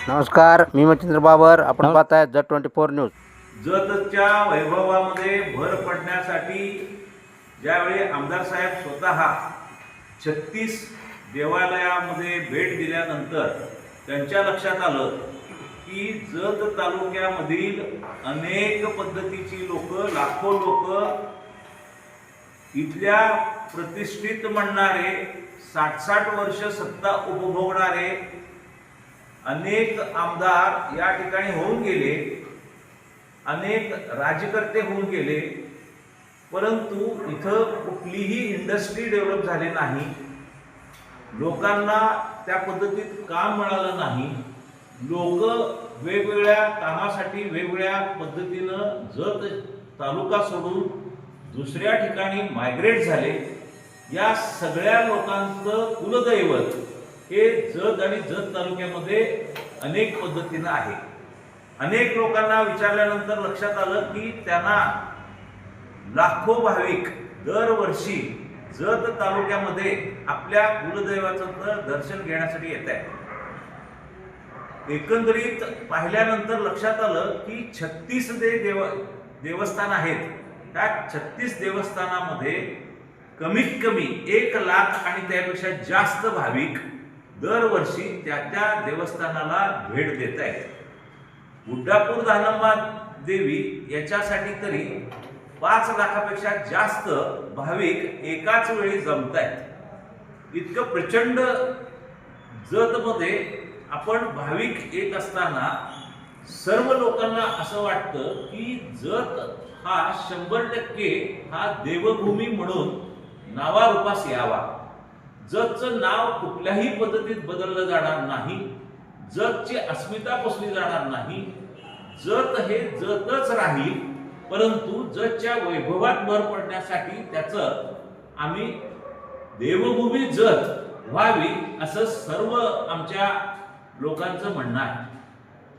नमस्कार, मी मच्छिंद्र बाबर. आपण पाहताय Z24 न्यूज. जतच्या वैभवामध्ये भर पडण्यासाठी ज्यावेळी आमदार साहेब स्वतः 36 देवालयामध्ये भेट दिल्यानंतर त्यांच्या लक्षात आलं की जत तालुक्यामधील अनेक पद्धतीची लोक, लाखो लोक इथल्या प्रतिष्ठित म्हणणारे 60-60 वर्ष सत्ता उपभोगणारे अनेक आमदार या ठिकाणी होऊन गेले, अनेक राज्यकर्ते होऊन गेले, परंतु इथं कुठलीही इंडस्ट्री डेव्हलप झाली नाही, लोकांना त्या पद्धतीत काम मिळालं नाही. लोक वेगवेगळ्या कामासाठी वेगवेगळ्या पद्धतीनं जत तालुका सोडून दुसऱ्या ठिकाणी मायग्रेट झाले. या सगळ्या लोकांचं कुलदैवत हे जत आणि जत तालुक्यामध्ये अनेक पद्धतीनं आहे. अनेक लोकांना विचारल्यानंतर लक्षात आलं की त्यांना लाखो भाविक दरवर्षी जत तालुक्यामध्ये आपल्या कुलदैवाचं दर्शन घेण्यासाठी येत आहेत. एकंदरीत पाहिल्यानंतर लक्षात आलं की 36 देवस्थान आहेत. त्या 36 देवस्थानामध्ये कमीत कमी 1 लाख आणि त्यापेक्षा जास्त भाविक दरवर्षी त्या देवस्थानाला भेट देत आहेत. गुड्डापूर धानम्मा देवी याच्यासाठी तरी 5 लाखापेक्षा जास्त भाविक एकाच वेळी जमत आहेत. इतकं प्रचंड जतमध्ये आपण भाविक येत असताना सर्व लोकांना असं वाटतं की जत हा 100% हा देवभूमी म्हणून नावारूपास यावा. जतचं नाव कुठल्याही पद्धतीत बदललं जाणार नाही. जतची अस्मिता पुसली जाणार नाही. जत हे जतच राहील, परंतु जतच्या वैभवात भर पडण्यासाठी त्याचं आम्ही देवभूमी जत व्हावी असं सर्व आमच्या लोकांचं म्हणणं आहे.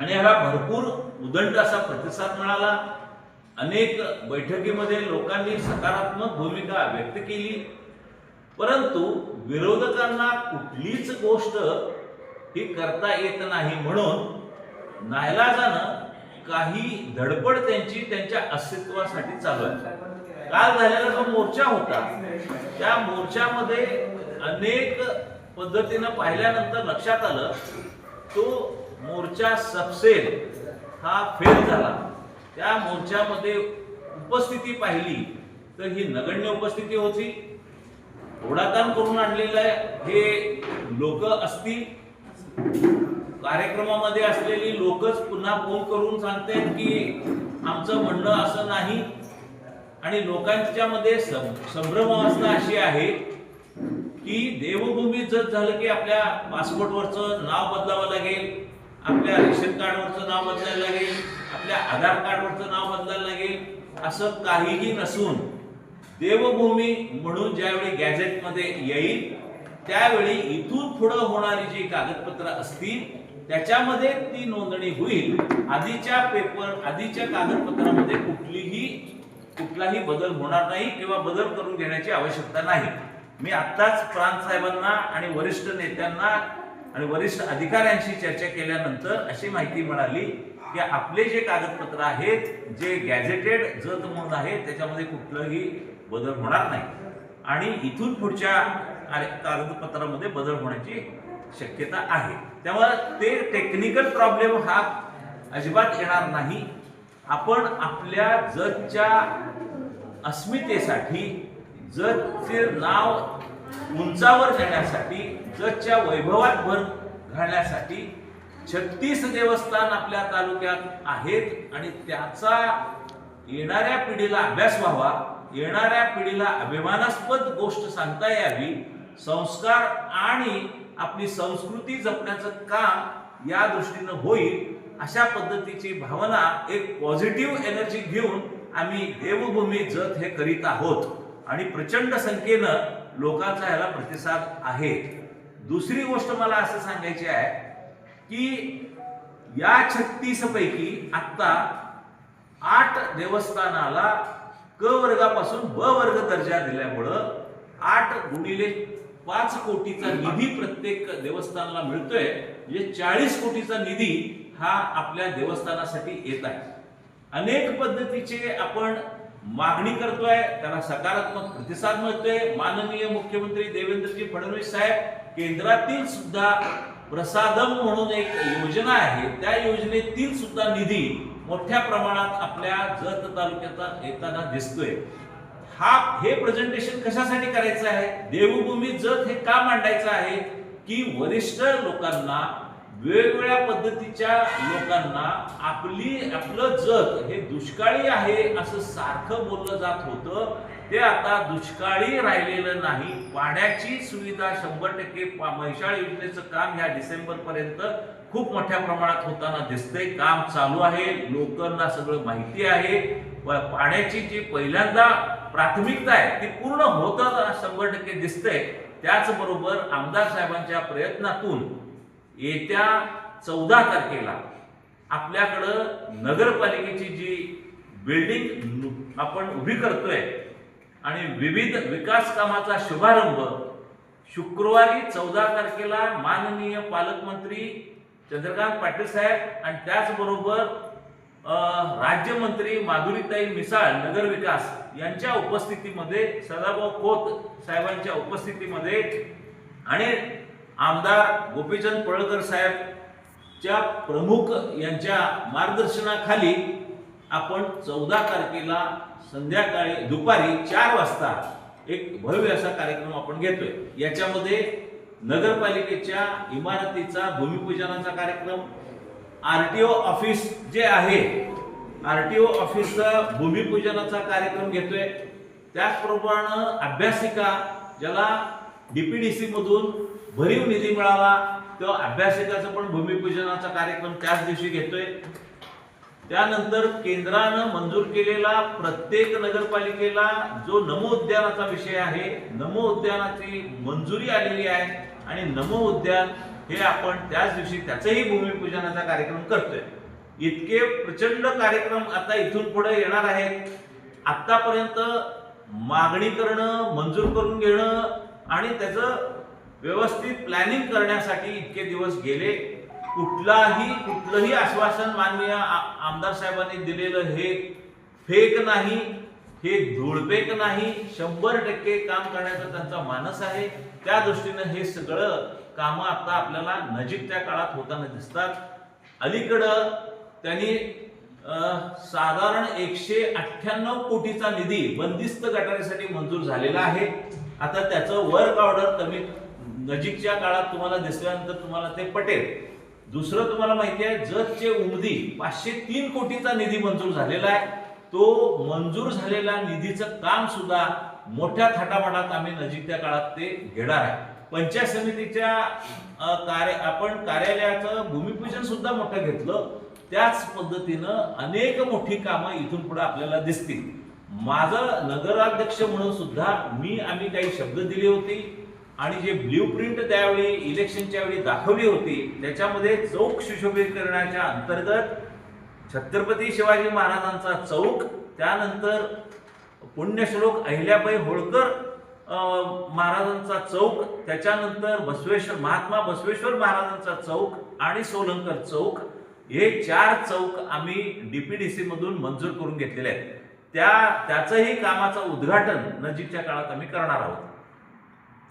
आणि ह्याला भरपूर उदंड असा प्रतिसाद मिळाला. अनेक बैठकीमध्ये लोकांनी सकारात्मक भूमिका व्यक्त केली, परंतु विरोधकांना कुठलीच गोष्ट ही करता येत नाही म्हणून नाईलाजानं काही धडपड त्यांच्या अस्तित्वासाठी चालू आहे. काल झालेला जो मोर्चा होता त्या मोर्चामध्ये अनेक पद्धतीनं पाहिल्यानंतर लक्षात आलं तो मोर्चा सबसेल हा फेल झाला. त्या मोर्चामध्ये उपस्थिती पाहिली तर ही नगण्य उपस्थिती होती. घोडाताण करून आणलेलं हे लोक असतील. कार्यक्रमामध्ये असलेली लोकच पुन्हा फोन करून सांगतात की आमचं म्हणणं असं नाही. आणि लोकांच्या मध्ये संभ्रम अवस्था अशी आहे की देवभूमी जत झालं की आपल्या पासपोर्टवरचं नाव बदलावं लागेल, आपल्या रेशन कार्डवरचं नाव बदलायला लागेल, आपल्या आधार कार्डवरचं नाव बदलायला लागेल. असं काहीही नसून देवभूमी म्हणून ज्यावेळी गॅझेटमध्ये येईल त्यावेळी इथून पुढे होणारी जी कागदपत्र असतील त्याच्यामध्ये ती नोंदणी होईल. आधीच्या कागदपत्रामध्ये कुठलाही बदल होणार नाही किंवा बदल करून घेण्याची आवश्यकता नाही. मी आत्ताच प्रांत साहेबांना आणि वरिष्ठ नेत्यांना आणि वरिष्ठ अधिकाऱ्यांशी चर्चा केल्यानंतर अशी माहिती मिळाली की आपले जे कागदपत्र आहेत जे गॅझेटेड जत म्हणून आहेत त्याच्यामध्ये कुठलाही बदल होणार नाही आणि इथून पुढच्या कागदपत्रामध्ये बदल होण्याची शक्यता आहे. त्यामुळे ते टेक्निकल प्रॉब्लेम हा अजिबात येणार नाही. आपण आपल्या जतच्या अस्मितेसाठी, जतचे नाव उंचावर नेण्यासाठी, जतच्या वैभवात भर घालण्यासाठी 36 देवस्थान आपल्या तालुक्यात आहेत आणि त्याचा येणाऱ्या पिढीला अभ्यास व्हावा, येणाऱ्या पिढीला अभिमानास्पद गोष्ट सांगता यावी, संस्कार आणि आपली संस्कृती जपण्याचं काम या दृष्टीनं होईल अशा पद्धतीची भावना, एक पॉझिटिव्ह एनर्जी घेऊन आम्ही देवभूमी जत हे करीत आहोत आणि प्रचंड संख्येनं लोकांचा ह्याला प्रतिसाद आहे. दुसरी गोष्ट मला असं सांगायची आहे की या 36 पैकी आता 8 देवस्थानाला क वर्गापासून ब वर्ग दर्जा दिल्यामुळं 8 गुणिले 5 कोटीचा निधी प्रत्येक देवस्थानाला मिळतोय, म्हणजे 40 कोटीचा निधी हा आपल्या देवस्थानासाठी येत आहे. अनेक पद्धतीचे आपण मागणी करतोय, त्याला सकारात्मक प्रतिसाद मिळतोय. माननीय मुख्यमंत्री देवेंद्रजी फडणवीस साहेब केंद्रातील सुद्धा प्रसादम म्हणून एक योजना आहे, त्या योजनेतील सुद्धा निधी मोठ्या प्रमाणात आपल्या जत तालुक्याचा येताना दिसतोय. हे प्रेझेंटेशन कशासाठी करायचं आहे? देवभूमी जत हे का मांडायचं आहे की वरिष्ठ लोकांना, वेगवेगळ्या पद्धतीच्या लोकांना आपलं जत हे दुष्काळी आहे असं सारखं बोललं जात होतं, ते आता दुष्काळी राहिलेलं नाही. पाण्याची सुविधा 100% म्हैसाळ योजनेचं काम ह्या डिसेंबर पर्यंत खूप मोठ्या प्रमाणात होताना दिसतंय. काम चालू आहे, लोकांना सगळं माहिती आहे. पाण्याची जी पहिल्यांदा प्राथमिकता आहे ती पूर्ण होताना 100% दिसतंय. त्याचबरोबर आमदार साहेबांच्या प्रयत्नातून येत्या 14 तारखेला आपल्याकडं नगरपालिकेची जी बिल्डिंग आपण उभी करतोय आणि विविध विकास कामाचा शुभारंभ शुक्रवारी 14 तारखेला माननीय पालकमंत्री चंद्रकांत पाटील साहेब आणि त्याचबरोबर राज्यमंत्री माधुरीताई मिसाळ नगरविकास यांच्या उपस्थितीमध्ये, सदाभाऊ खोत साहेबांच्या उपस्थितीमध्ये आणि आमदार गोपीचंद पडळकर साहेबच्या प्रमुख यांच्या मार्गदर्शनाखाली आपण 14 तारखेला संध्याकाळी दुपारी 4 वाजता एक भव्य असा कार्यक्रम आपण घेतोय. याच्यामध्ये नगरपालिकेच्या इमारतीचा भूमिपूजनाचा कार्यक्रम, आरटीओ ऑफिस जे आहे आरटीओ ऑफिसचा भूमिपूजनाचा कार्यक्रम घेतोय. त्याचप्रमाणे अभ्यासिका ज्याला डीपीडीसी मधून भरीव निधी मिळाला, तो अभ्यासिकाचा पण भूमिपूजनाचा कार्यक्रम त्याच दिवशी घेतोय. त्यानंतर केंद्रानं मंजूर केलेला प्रत्येक नगरपालिकेला जो नमो उद्यानाचा विषय आहे, नमो उद्यानाची मंजुरी आलेली आहे आणि नमो उद्यान हे आपण त्याच दिवशी त्याचंही भूमिपूजनाचा कार्यक्रम करतोय. इतके प्रचंड कार्यक्रम आता इथून पुढे येणार आहेत. आतापर्यंत मागणी करणं, मंजूर करून घेणं आणि त्याचं व्यवस्थित प्लॅनिंग करण्यासाठी इतके दिवस गेले. कुठलंही आश्वासन माननीय आमदार साहेबांनी दिलेलं हे फेक नाही, हे धूळफेक नाही. 100% काम करण्याचा त्यांचा मानस आहे. त्या दृष्टीनं हे सगळं कामं आता आपल्याला नजीकच्या काळात होताना दिसतात. अलीकडं त्यांनी साधारण 198 कोटीचा निधी बंदिस्त गटारीसाठी मंजूर झालेला आहे. आता त्याचं वर्क ऑर्डर कमी नजीकच्या काळात तुम्हाला दिसल्यानंतर तुम्हाला ते पटेल. दुसरं तुम्हाला माहिती आहे, जतचे उमदी 503 कोटीचा निधी मंजूर झालेला आहे. तो मंजूर झालेल्या निधीचं काम सुद्धा मोठ्या थाटामाटात आम्ही नजीकच्या काळात ते घेणार आहे. पंचायत समितीच्या आपण कार्यालयाचं भूमिपूजन सुद्धा मोठं घेतलं. त्याच पद्धतीनं अनेक मोठी कामं इथून पुढे आपल्याला दिसतील. माझं नगराध्यक्ष म्हणून सुद्धा आम्ही काही शब्द दिले होते आणि जे ब्ल्यू प्रिंट त्यावेळी इलेक्शनच्या वेळी दाखवली होती, त्याच्यामध्ये चौक सुशोभीकरणाच्या अंतर्गत छत्रपती शिवाजी महाराजांचा चौक, त्यानंतर पुण्यश्लोक अहिल्याबाई होळकर महाराजांचा चौक, त्याच्यानंतर महात्मा बसवेश्वर महाराजांचा चौक आणि सोलंकर चौक, हे 4 चौक आम्ही डीपीडीसी मधून मंजूर करून घेतलेले आहेत. त्याचंही कामाचं उद्घाटन नजीकच्या काळात आम्ही करणार आहोत.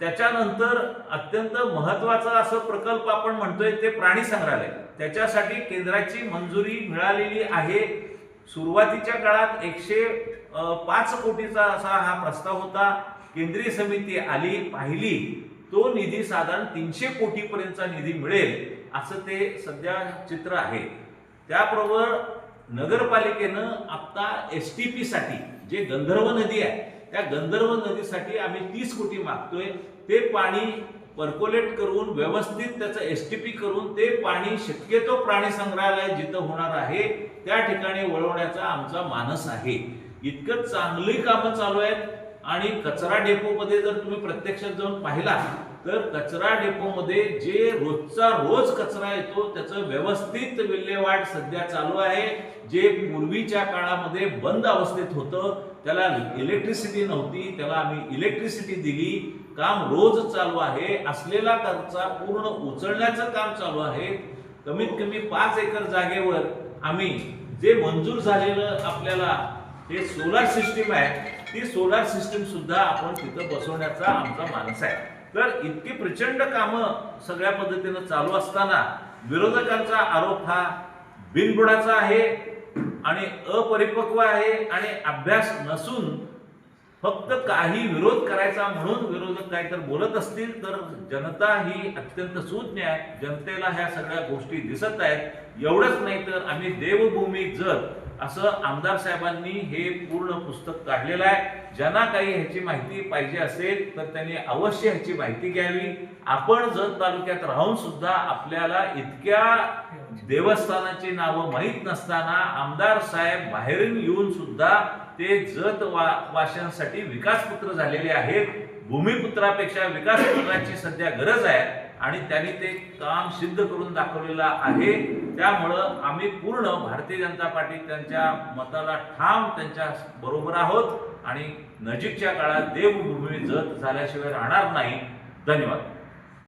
त्याच्यानंतर अत्यंत महत्वाचा असं प्रकल्प आपण म्हणतोय ते प्राणी संग्रहालय. त्याच्यासाठी केंद्राची मंजुरी मिळालेली आहे. सुरुवातीच्या काळात 105 कोटीचा असा हा प्रस्ताव होता. केंद्रीय समिती आली, पाहिली, तो निधी साधारण 300 कोटीपर्यंतचा निधी मिळेल असं ते सध्या चित्र आहे. त्याबरोबर नगरपालिकेनं आता एसटीपी साठी जे गंधर्व नदी आहे, त्या गंधर्व नदीसाठी आम्ही 30 कोटी मागतोय. ते पाणी पर्कोलेट करून व्यवस्थित त्याचं एसटीपी करून ते पाणी शक्यतो प्राणी संग्रहालय जिथं होणार आहे त्या ठिकाणी वळवण्याचा आमचा मानस आहे. इतकं चांगली कामं चालू आहेत. आणि कचरा डेपो मध्ये जर तुम्ही प्रत्यक्षात जाऊन पाहिला तर कचरा डेपो मध्ये जे रोजचा रोज कचरा येतो त्याचं व्यवस्थित विल्हेवाट सध्या चालू आहे. जे पूर्वीच्या काळामध्ये बंद अवस्थेत होतं, त्याला इलेक्ट्रिसिटी नव्हती, त्याला आम्ही इलेक्ट्रिसिटी दिली काम रोज चालू आहे, असलेला खर्च पूर्ण उचलण्याचं काम चालू आहे. कमीत कमी 5 एकर जागेवर आम्ही जे मंजूर झालेलं आपल्याला हे सोलार सिस्टीम आहे, ती सोलार सिस्टीम सुद्धा आपण तिथं बसवण्याचा आमचा मानस आहे. तर इतकी प्रचंड कामं सगळ्या पद्धतीनं चालू असताना विरोधकांचा आरोप हा बिनबुडाचा आहे आणि अपरिपक्व आहे आणि अभ्यास नसून फक्त काही विरोध करायचा म्हणून विरोधक काही तर बोलत असतील, तर जनता ही अत्यंत सुज्ञ आहे. जनतेला ह्या सगळ्या गोष्टी दिसत आहेत. एवढंच नाही तर आम्ही देवभूमी जत असं आमदार साहेबांनी हे पूर्ण पुस्तक काढलेलं आहे. ज्यांना काही ह्याची माहिती पाहिजे असेल तर त्यांनी अवश्य ह्याची माहिती घ्यावी. आपण जत तालुक्यात राहून सुद्धा आपल्याला इतक्या देवस्थानाची नावं माहीत नसताना आमदार साहेब बाहेरून येऊन सुद्धा ते जत वाशांसाठी विकासपुत्र झालेले आहेत. भूमिपुत्रापेक्षा विकासपुत्राची सध्या गरज आहे आणि त्यांनी ते काम सिद्ध करून दाखवलेलं आहे. त्यामुळं आम्ही पूर्ण भारतीय जनता पार्टी त्यांच्या मताला ठाम त्यांच्या बरोबर आहोत आणि नजीकच्या काळात देवभूमी जत झाल्याशिवाय राहणार नाही. धन्यवाद.